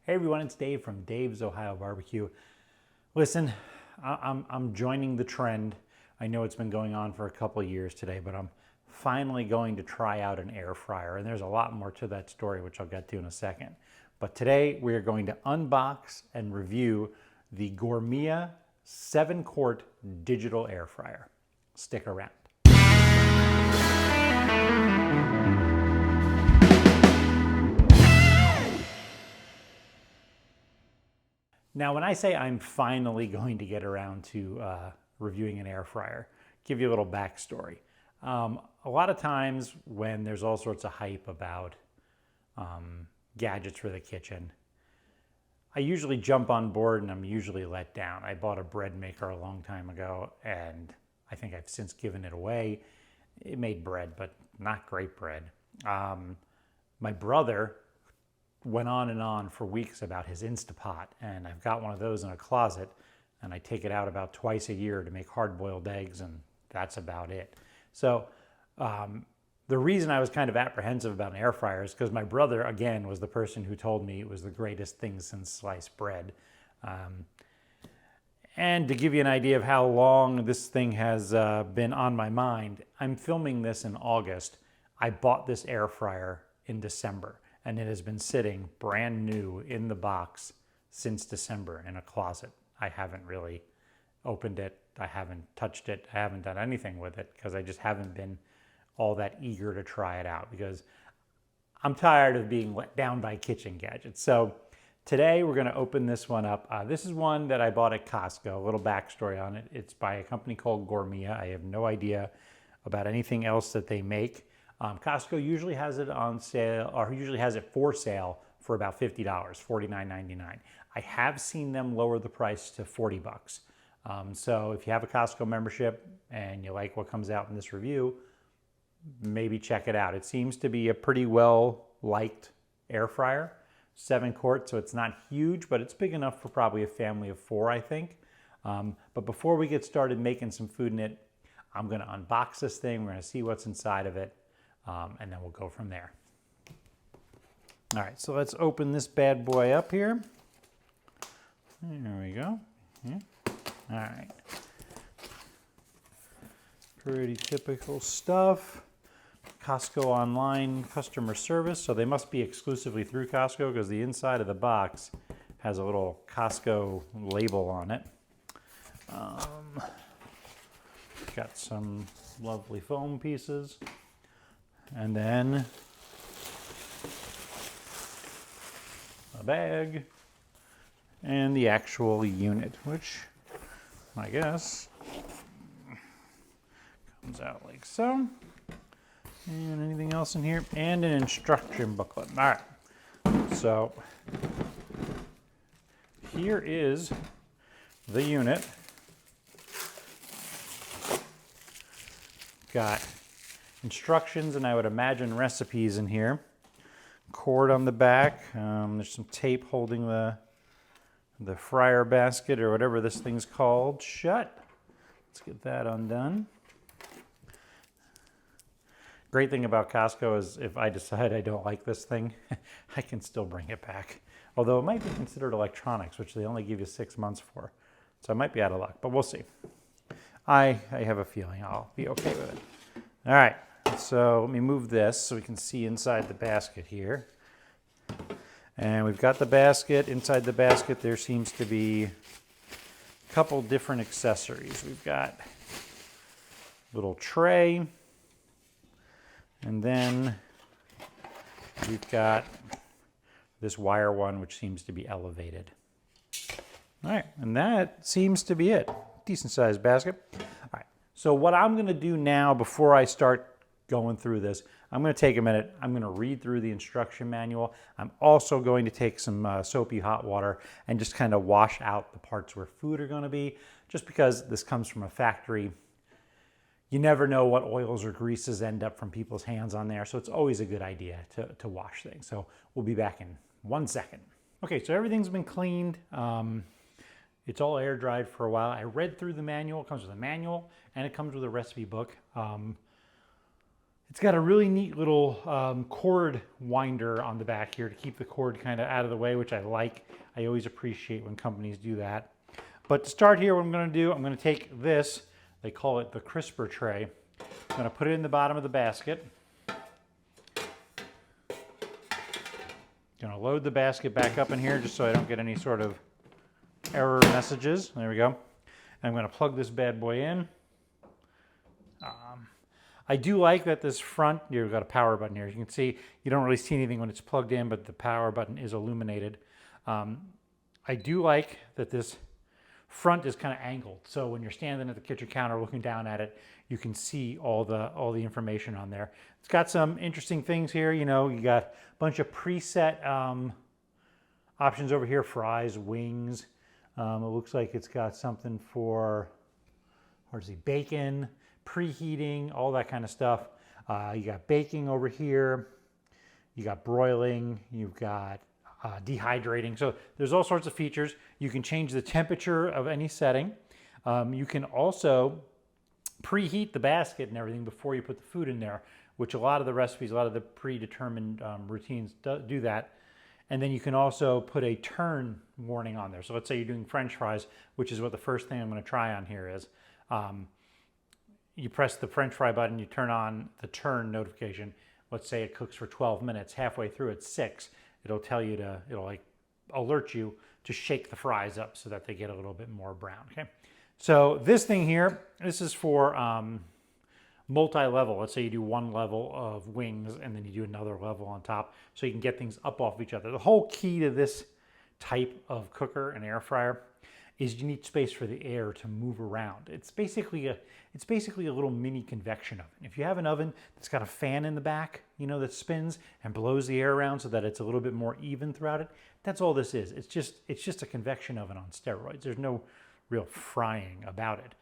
Hey everyone, it's Dave from Dave's Ohio Barbecue. Listen, I'm joining the trend. I know it's been going on for a couple of years today, but I'm finally going to try out an air fryer, and there's a lot more to that story, which I'll get to in a second. But today we are going to unbox and review the Gourmia 7-quart digital air fryer. Stick around. Now, when I say I'm finally going to get around to reviewing an air fryer, give you a little backstory. A lot of times when there's all sorts of hype about gadgets for the kitchen, I usually jump on board and I'm usually let down. I bought a bread maker a long time ago and I think I've since given it away. It made bread, but not great bread. My brother went on and on for weeks about his Instapot, and I've got one of those in a closet, and I take it out about twice a year to make hard-boiled eggs, and that's about it. So the reason I was kind of apprehensive about an air fryer is because my brother, again, was the person who told me it was the greatest thing since sliced bread. And to give you an idea of how long this thing has been on my mind, I'm filming this in August. I bought this air fryer in December, and it has been sitting brand new in the box since December in a closet. I haven't really opened it. I haven't touched it. I haven't done anything with it because I just haven't been all that eager to try it out because I'm tired of being let down by kitchen gadgets. So today we're gonna open this one up. This is one that I bought at Costco, a little backstory on it. It's by a company called Gourmia. I have no idea about anything else that they make. Costco usually has it on sale, or usually has it for sale for about $50, $49.99. I have seen them lower the price to 40 bucks. So if you have a Costco membership and you like what comes out in this review, maybe check it out. It seems to be a pretty well-liked air fryer, 7-quart, so it's not huge, but it's big enough for probably a family of 4, I think. But before we get started making some food in it, I'm gonna unbox this thing, we're gonna see what's inside of it, and then we'll go from there. All right, so let's open this bad boy up here. There we go. Yeah. All right. Pretty typical stuff. Costco online customer service, so they must be exclusively through Costco because the inside of the box has a little Costco label on it. Got some lovely foam pieces. And then a bag and the actual unit, which I guess comes out like so. And anything else in here? And an instruction booklet. All right, so here is the unit. Got instructions and I would imagine recipes in here. Cord on the back. There's some tape holding the fryer basket or whatever this thing's called shut. Let's get that undone. Great thing about Costco is if I decide I don't like this thing, I can still bring it back. Although it might be considered electronics, which they only give you 6 months for. So I might be out of luck, but we'll see. I have a feeling I'll be okay with it. All right. So let me move this so we can see inside the basket here. And we've got the basket. Inside the basket there seems to be a couple different accessories. We've got a little tray. And then we've got this wire one which seems to be elevated. All right, and that seems to be it. Decent sized basket. All right, so what I'm gonna do now before I start going through this, I'm going to take a minute. I'm going to read through the instruction manual. I'm also going to take some soapy hot water and just kind of wash out the parts where food are going to be, just because this comes from a factory. You never know what oils or greases end up from people's hands on there, so it's always a good idea to wash things. So we'll be back in 1 second. Okay, so everything's been cleaned. It's all air dried for a while. I read through the manual. It comes with a manual and it comes with a recipe book. It's got a really neat little cord winder on the back here to keep the cord kind of out of the way, which I like. I always appreciate when companies do that. But to start here, what I'm going to do, I'm going to take this, they call it the crisper tray. I'm going to put it in the bottom of the basket. Going to load the basket back up in here just so I don't get any sort of error messages. There we go. And I'm going to plug this bad boy in. I do like that this front, you've got a power button here. As you can see, you don't really see anything when it's plugged in, but the power button is illuminated. I do like that this front is kind of angled. So when you're standing at the kitchen counter looking down at it, you can see all the information on there. It's got some interesting things here. You know, you got a bunch of preset options over here, fries, wings. It looks like it's got something for, bacon, preheating, all that kind of stuff. You got baking over here. You got broiling. You've got dehydrating. So there's all sorts of features. You can change the temperature of any setting. You can also preheat the basket and everything before you put the food in there, which a lot of the recipes, a lot of the predetermined routines do that. And then you can also put a turn warning on there. So let's say you're doing French fries, which is what the first thing I'm going to try on here is. You press the French fry button, you turn on the turn notification. Let's say it cooks for 12 minutes. Halfway through it's 6. It'll tell you it'll like alert you to shake the fries up so that they get a little bit more brown, okay? So this thing here, this is for multi-level. Let's say you do one level of wings and then you do another level on top so you can get things up off each other. The whole key to this type of cooker and air fryer is you need space for the air to move around. It's basically a little mini convection oven. If you have an oven that's got a fan in the back, you know, that spins and blows the air around so that it's a little bit more even throughout it, that's all this is. It's just a convection oven on steroids. There's no real frying about it.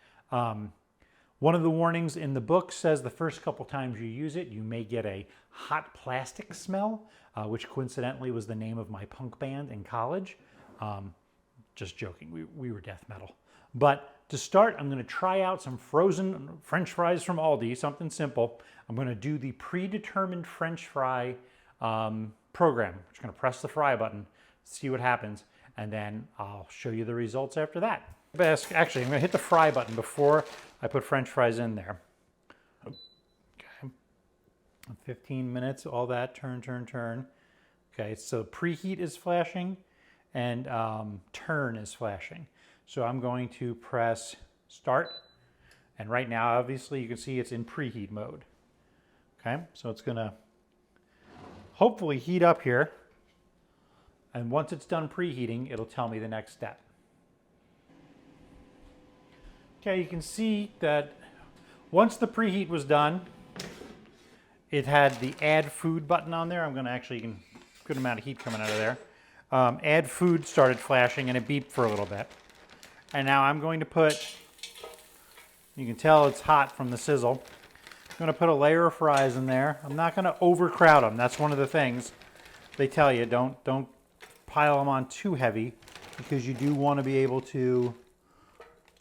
One of the warnings in the book says the first couple times you use it, you may get a hot plastic smell, which coincidentally was the name of my punk band in college. Just joking, we were death metal. But to start, I'm going to try out some frozen French fries from Aldi, something simple. I'm going to do the predetermined French fry program. I'm just going to press the fry button, see what happens, and then I'll show you the results after that. Actually, I'm going to hit the fry button before I put French fries in there. Okay. 15 minutes, all that, turn, turn, turn. Okay, so preheat is flashing and turn is flashing. So I'm going to press start. And right now, obviously, you can see it's in preheat mode. Okay, so it's gonna hopefully heat up here. And once it's done preheating, it'll tell me the next step. Okay, you can see that once the preheat was done, it had the add food button on there. I'm gonna actually, you can, good amount of heat coming out of there. Add food started flashing and it beeped for a little bit. And now I'm going to put, you can tell it's hot from the sizzle. I'm going to put a layer of fries in there. I'm not going to overcrowd them. That's one of the things they tell you. Don't pile them on too heavy because you do want to be able to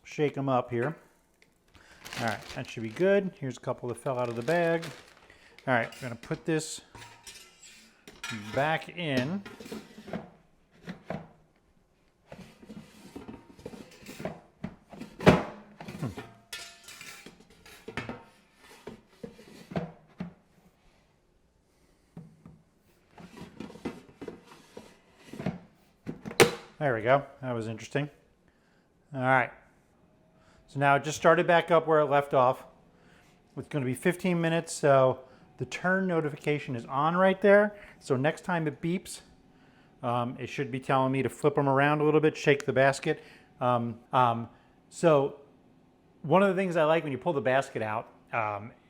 shake them up here. All right, that should be good. Here's a couple that fell out of the bag. All right, I'm going to put this back in. There we go. That was interesting. All right. So now it just started back up where it left off. It's going to be 15 minutes, so the turn notification is on right there. So next time it beeps, it should be telling me to flip them around a little bit, shake the basket. So one of the things I like when you pull the basket out,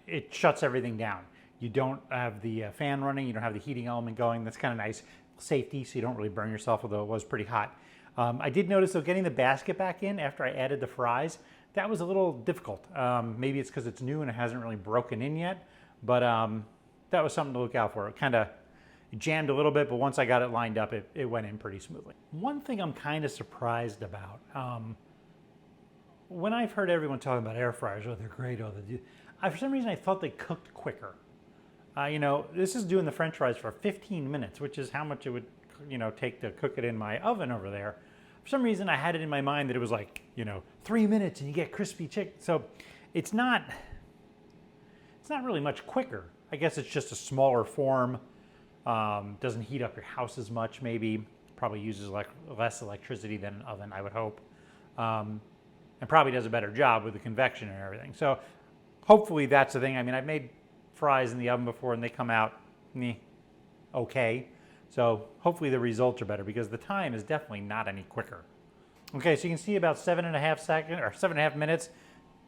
it shuts everything down. You don't have the fan running, you don't have the heating element going. That's kind of nice. Safety, so you don't really burn yourself, although it was pretty hot. I did notice, though, getting the basket back in after I added the fries, that was a little difficult. Maybe it's because it's new and it hasn't really broken in yet, but that was something to look out for. It kind of jammed a little bit, but once I got it lined up, it went in pretty smoothly. One thing I'm kind of surprised about, when I've heard everyone talking about air fryers, oh, they're great, for some reason I thought they cooked quicker. You know, this is doing the French fries for 15 minutes, which is how much it would, you know, take to cook it in my oven over there. For some reason, I had it in my mind that it was like, you know, 3 minutes and you get crispy chicken. So it's not really much quicker. I guess it's just a smaller form. Doesn't heat up your house as much, maybe. Probably uses less electricity than an oven, I would hope. And probably does a better job with the convection and everything. So hopefully that's the thing. I mean, I've made fries in the oven before and they come out okay. So hopefully the results are better because the time is definitely not any quicker. Okay, so you can see about 7.5 minutes,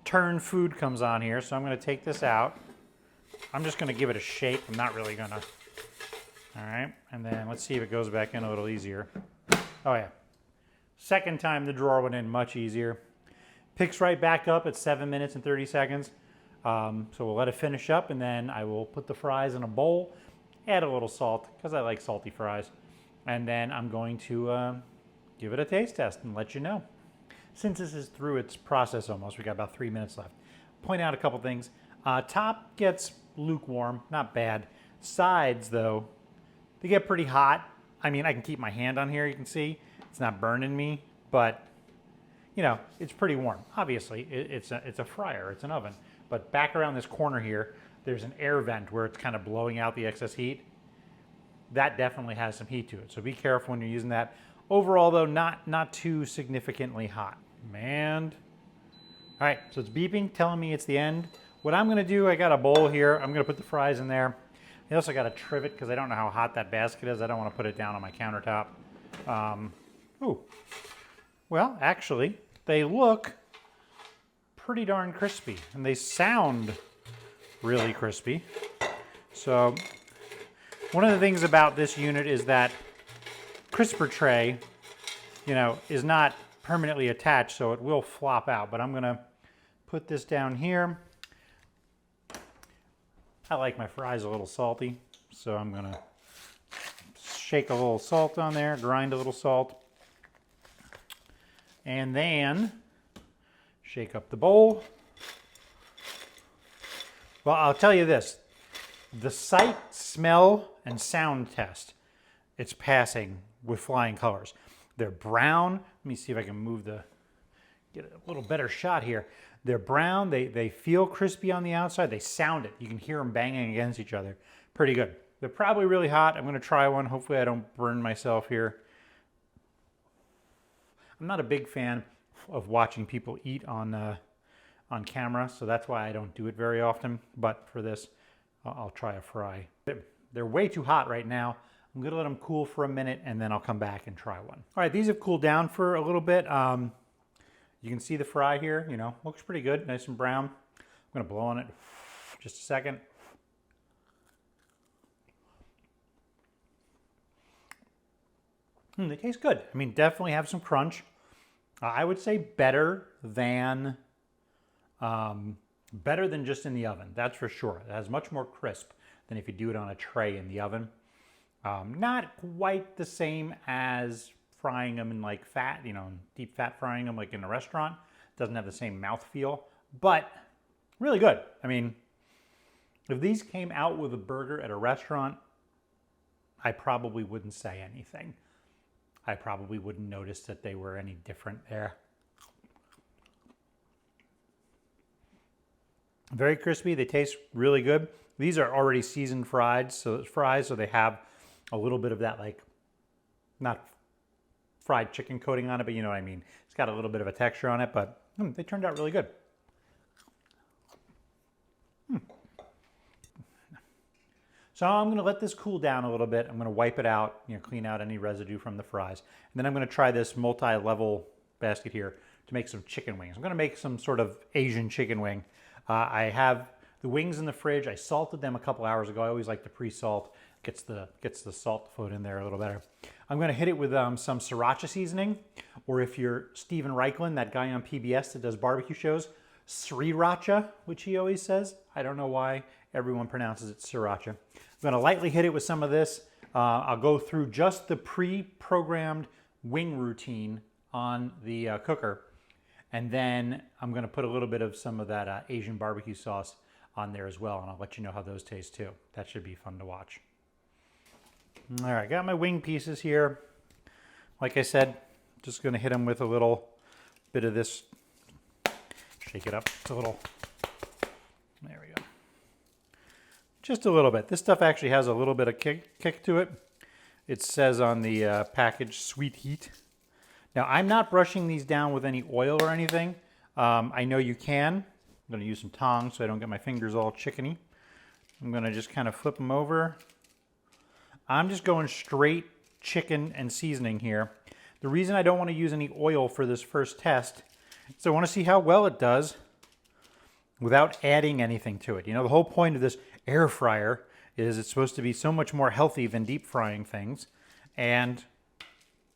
turn food comes on here. So I'm gonna take this out. I'm just gonna give it a shake. I'm not really gonna, all right. And then let's see if it goes back in a little easier. Oh yeah. Second time the drawer went in much easier. Picks right back up at 7 minutes and 30 seconds. So we'll let it finish up and then I will put the fries in a bowl, add a little salt because I like salty fries. And then I'm going to give it a taste test and let you know. Since this is through its process almost, we got about 3 minutes left. Point out a couple things. Top gets lukewarm, not bad. Sides though, they get pretty hot. I mean, I can keep my hand on here, you can see. It's not burning me, but you know, it's pretty warm. Obviously, it's a fryer, it's an oven. But back around this corner here, there's an air vent where it's kind of blowing out the excess heat. That definitely has some heat to it. So be careful when you're using that. Overall though, not too significantly hot. Man. All right, so it's beeping, telling me it's the end. What I'm gonna do, I got a bowl here. I'm gonna put the fries in there. I also got a trivet because I don't know how hot that basket is. I don't wanna put it down on my countertop. Ooh. Well, actually, they look pretty darn crispy and they sound really crispy. So one of the things about this unit is that crisper tray, you know, is not permanently attached, so it will flop out. But I'm gonna put this down here. I like my fries a little salty, so I'm gonna shake a little salt on there, grind a little salt, and then shake up the bowl. Well, I'll tell you this, the sight, smell, and sound test, it's passing with flying colors. They're brown. Let me see if I can get a little better shot here. They're brown, they feel crispy on the outside, they sound it. You can hear them banging against each other. Pretty good. They're probably really hot. I'm gonna try one. Hopefully I don't burn myself here. I'm not a big fan of watching people eat on camera, so that's why I don't do it very often. But for this, I'll try a fry. They're way too hot right now. I'm gonna let them cool for a minute and then I'll come back and try one. All right, these have cooled down for a little bit. You can see the fry here, you know, looks pretty good, nice and brown. I'm gonna blow on it just a second. They taste good. I mean, definitely have some crunch. I would say better than just in the oven, that's for sure. It has much more crisp than if you do it on a tray in the oven. Not quite the same as frying them in like fat, you know, deep fat frying them like in a restaurant. Doesn't have the same mouthfeel, but really good. I mean, if these came out with a burger at a restaurant, I probably wouldn't say anything. I probably wouldn't notice that they were any different there. Very crispy, they taste really good. These are already seasoned fries, so they have a little bit of that, like, not fried chicken coating on it, but you know what I mean. It's got a little bit of a texture on it, but they turned out really good. So I'm gonna let this cool down a little bit. I'm gonna wipe it out, you know, clean out any residue from the fries. And then I'm gonna try this multi-level basket here to make some chicken wings. I'm gonna make some sort of Asian chicken wing. I have the wings in the fridge. I salted them a couple hours ago. I always like to pre-salt. Gets the salt to float in there a little better. I'm gonna hit it with some sriracha seasoning, or if you're Steven Reichland, that guy on PBS that does barbecue shows, sriracha, which he always says. I don't know why everyone pronounces it sriracha. I'm gonna lightly hit it with some of this. I'll go through just the pre-programmed wing routine on the cooker. And then I'm gonna put a little bit of some of that Asian barbecue sauce on there as well, and I'll let you know how those taste too. That should be fun to watch. All right, got my wing pieces here. Like I said, just going to hit them with a little bit of this. Shake it up. It's a little. There we go. Just a little bit. This stuff actually has a little bit of kick to it. It says on the package, sweet heat. Now, I'm not brushing these down with any oil or anything. I know you can. I'm going to use some tongs so I don't get my fingers all chickeny. I'm going to just kind of flip them over. I'm just going straight chicken and seasoning here. The reason I don't want to use any oil for this first test is I want to see how well it does without adding anything to it. You know, the whole point of this air fryer is it's supposed to be so much more healthy than deep frying things. And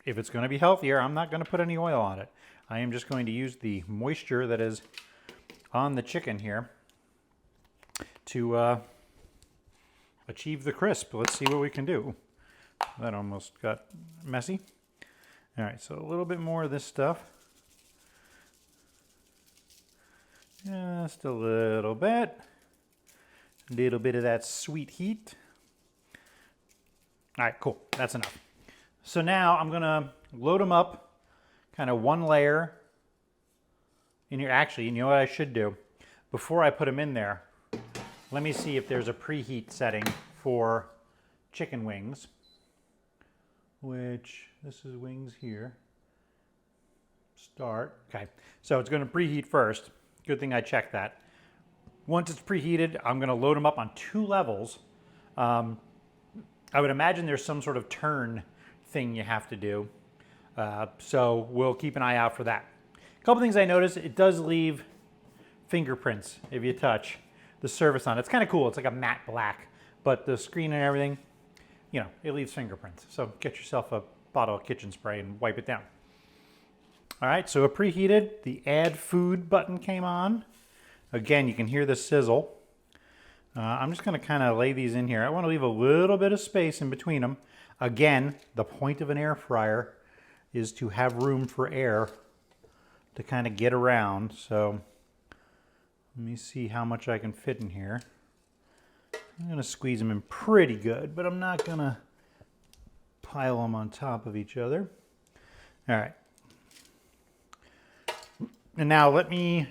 if it's going to be healthier, I'm not going to put any oil on it. I am just going to use the moisture that is on the chicken here to achieve the crisp. Let's see what we can do. That almost got messy. All right, so a little bit more of this stuff. Just a little bit. A little bit of that sweet heat. All right, cool. That's enough. So now I'm going to load them up, kind of one layer in here. Actually, you know what I should do? Before I put them in there, let me see if there's a preheat setting for chicken wings, which this is wings here. Start. Okay, so it's going to preheat first. Good thing I checked that. Once it's preheated, I'm going to load them up on 2 levels. I would imagine there's some sort of turn thing you have to do. So we'll keep an eye out for that. A couple things I noticed, it does leave fingerprints if you touch the surface on it. It's kind of cool. It's like a matte black, but the screen and everything, you know, it leaves fingerprints. So get yourself a bottle of kitchen spray and wipe it down. All right, so it preheated. The add food button came on. Again, you can hear the sizzle. I'm just going to kind of lay these in here. I want to leave a little bit of space in between them. Again, the point of an air fryer is to have room for air to kind of get around. So let me see how much I can fit in here. I'm going to squeeze them in pretty good, but I'm not going to pile them on top of each other. All right. And now let me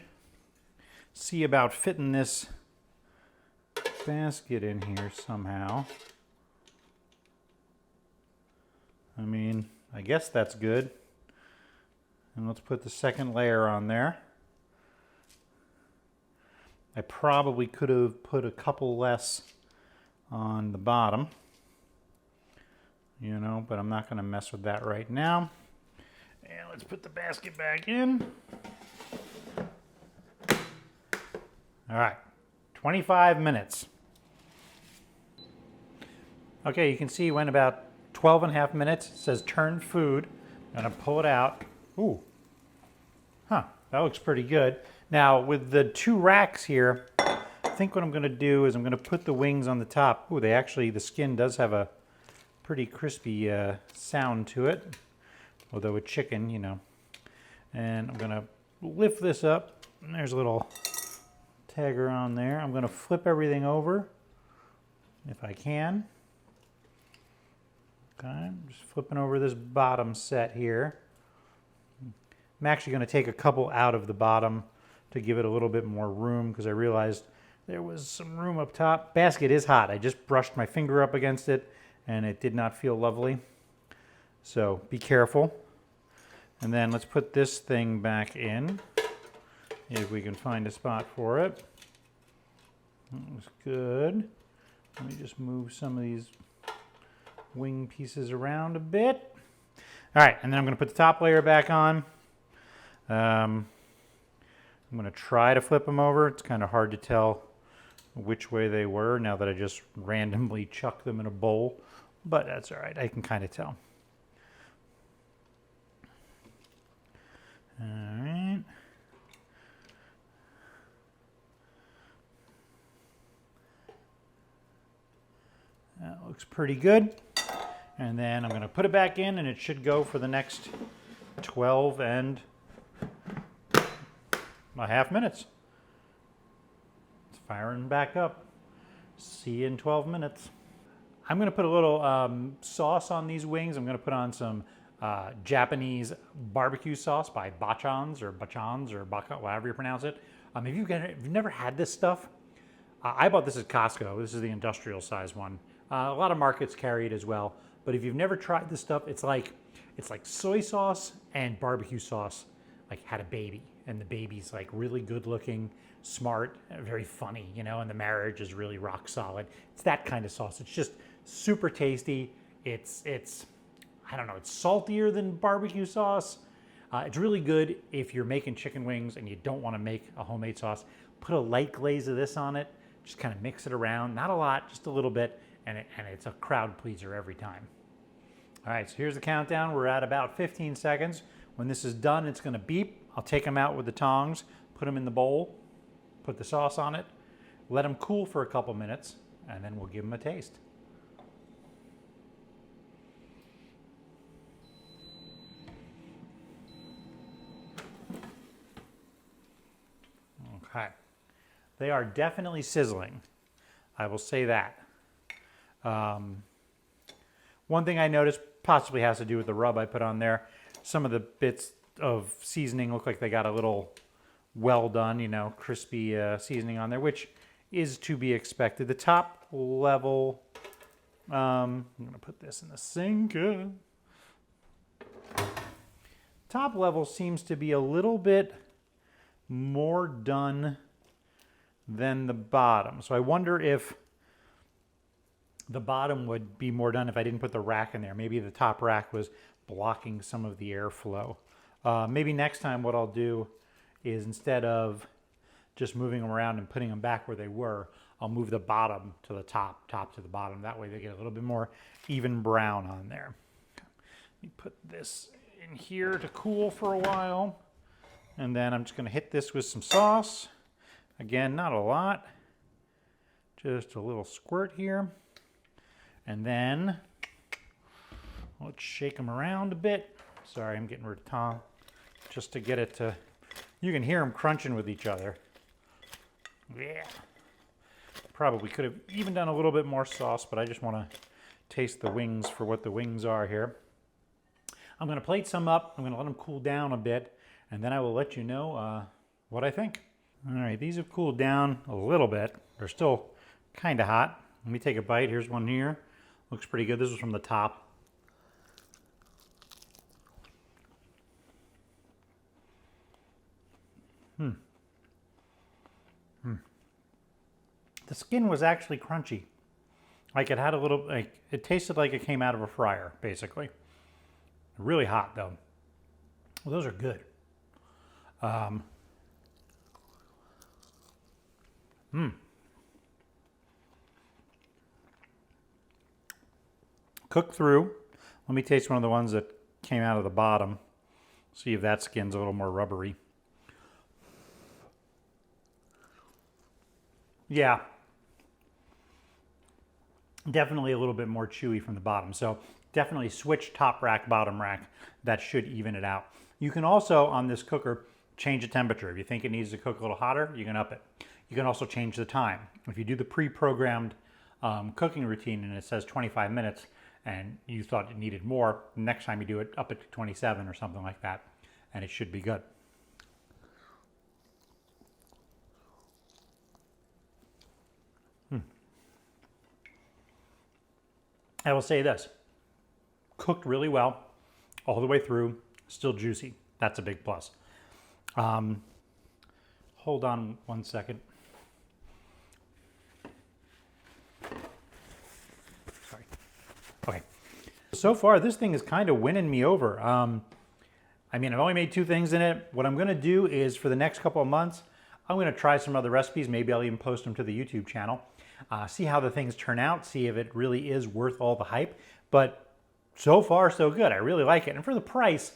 see about fitting this basket in here somehow. I mean, I guess that's good. And let's put the second layer on there. I probably could have put a couple less on the bottom, you know, but I'm not going to mess with that right now. And let's put the basket back in. All right, 25 minutes. Okay, you can see when about 12 and a half minutes. It says turn food. I'm going to pull it out. Ooh. Huh, that looks pretty good. Now, with the 2 racks here, I think what I'm going to do is I'm going to put the wings on the top. Ooh, the skin does have a pretty crispy sound to it. Although with chicken, you know. And I'm going to lift this up. And there's a little tagger on there. I'm going to flip everything over if I can. Okay, I'm just flipping over this bottom set here. I'm actually going to take a couple out of the bottom to give it a little bit more room because I realized there was some room up top. Basket is hot. I just brushed my finger up against it and it did not feel lovely. So be careful. And then let's put this thing back in if we can find a spot for it. That was good. Let me just move some of these wing pieces around a bit. All right, and then I'm going to put the top layer back on. I'm going to try to flip them over. It's kind of hard to tell which way they were now that I just randomly chucked them in a bowl, but that's all right. I can kind of tell. All right. That looks pretty good. And then I'm going to put it back in and it should go for the next 12 and a half minutes. It's firing back up. See you in 12 minutes. I'm gonna put a little sauce on these wings. I'm gonna put on some Japanese barbecue sauce by Bachans or Baka, however you pronounce it. If you've never had this stuff, I bought this at Costco. This is the industrial size one. A lot of markets carry it as well. But if you've never tried this stuff, it's like soy sauce and barbecue sauce like had a baby, and the baby's like really good looking, smart, very funny, you know, and the marriage is really rock solid. It's that kind of sauce. It's just super tasty. It's I don't know, it's saltier than barbecue sauce. It's really good if you're making chicken wings and you don't want to make a homemade sauce. Put a light glaze of this on it. Just kind of mix it around. Not a lot, just a little bit, and it's a crowd pleaser every time. All right, so here's the countdown. We're at about 15 seconds. When this is done, it's gonna beep. I'll take them out with the tongs, put them in the bowl, put the sauce on it, let them cool for a couple minutes, and then we'll give them a taste. Okay, they are definitely sizzling. I will say that. One thing I noticed possibly has to do with the rub I put on there. Some of the bits of seasoning look like they got a little well done, you know, crispy seasoning on there, which is to be expected. The top level, I'm gonna put this in the sink. Top level seems to be a little bit more done than the bottom. So I wonder if the bottom would be more done if I didn't put the rack in there. Maybe the top rack was blocking some of the airflow. Maybe next time what I'll do is, instead of just moving them around and putting them back where they were, I'll move the bottom to the top to the bottom. That way they get a little bit more even brown on there. Let me put this in here to cool for a while. And then I'm just gonna hit this with some sauce. Again, not a lot, just a little squirt here. And then let's shake them around a bit. Sorry, I'm getting rid of Tom, just to get it to, you can hear them crunching with each other. Yeah. Probably could have even done a little bit more sauce, but I just want to taste the wings for what the wings are here. I'm going to plate some up. I'm going to let them cool down a bit, and then I will let you know what I think. All right, these have cooled down a little bit. They're still kind of hot. Let me take a bite. Here's one here. Looks pretty good. This is from the top. The skin was actually crunchy. Like it had a little, like it tasted like it came out of a fryer, basically. Really hot though. Well, those are good. Cooked through. Let me taste one of the ones that came out of the bottom. See if that skin's a little more rubbery. Yeah. Definitely a little bit more chewy from the bottom. So definitely switch top rack, bottom rack. That should even it out. You can also, on this cooker, change the temperature. If you think it needs to cook a little hotter, you can up it. You can also change the time. If you do the pre-programmed cooking routine and it says 25 minutes and you thought it needed more, next time you do it, up it to 27 or something like that, and it should be good. I will say this, cooked really well, all the way through, still juicy. That's a big plus. Hold on one second. Sorry. Okay. So far, this thing is kind of winning me over. I mean, I've only made 2 things in it. What I'm gonna do is, for the next couple of months, I'm gonna try some other recipes. Maybe I'll even post them to the YouTube channel. See how the things turn out, see if it really is worth all the hype. But so far, so good. I really like it. And for the price,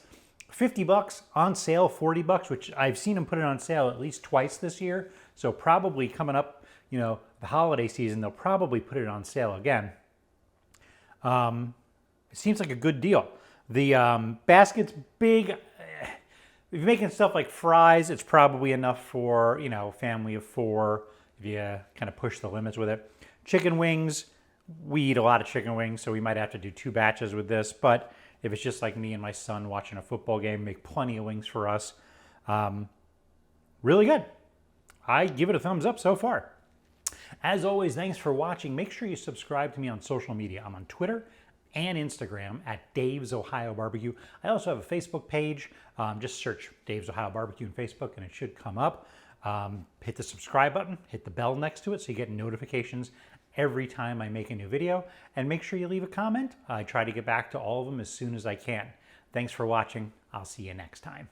50 bucks on sale, 40 bucks, which I've seen them put it on sale at least twice this year. So probably coming up, you know, the holiday season, they'll probably put it on sale again. It seems like a good deal. The basket's big. If you're making stuff like fries, it's probably enough for, you know, family of 4. if you kind of push the limits with it. Chicken wings, we eat a lot of chicken wings, so we might have to do 2 batches with this. But if it's just like me and my son watching a football game, make plenty of wings for us. Really good. I give it a thumbs up so far. As always, thanks for watching. Make sure you subscribe to me on social media. I'm on Twitter and Instagram at Dave's Ohio Barbecue. I also have a Facebook page. Just search Dave's Ohio Barbecue on Facebook and it should come up. Hit the subscribe button, hit the bell next to it so you get notifications every time I make a new video. And make sure you leave a comment. I try to get back to all of them as soon as I can. Thanks for watching. I'll see you next time.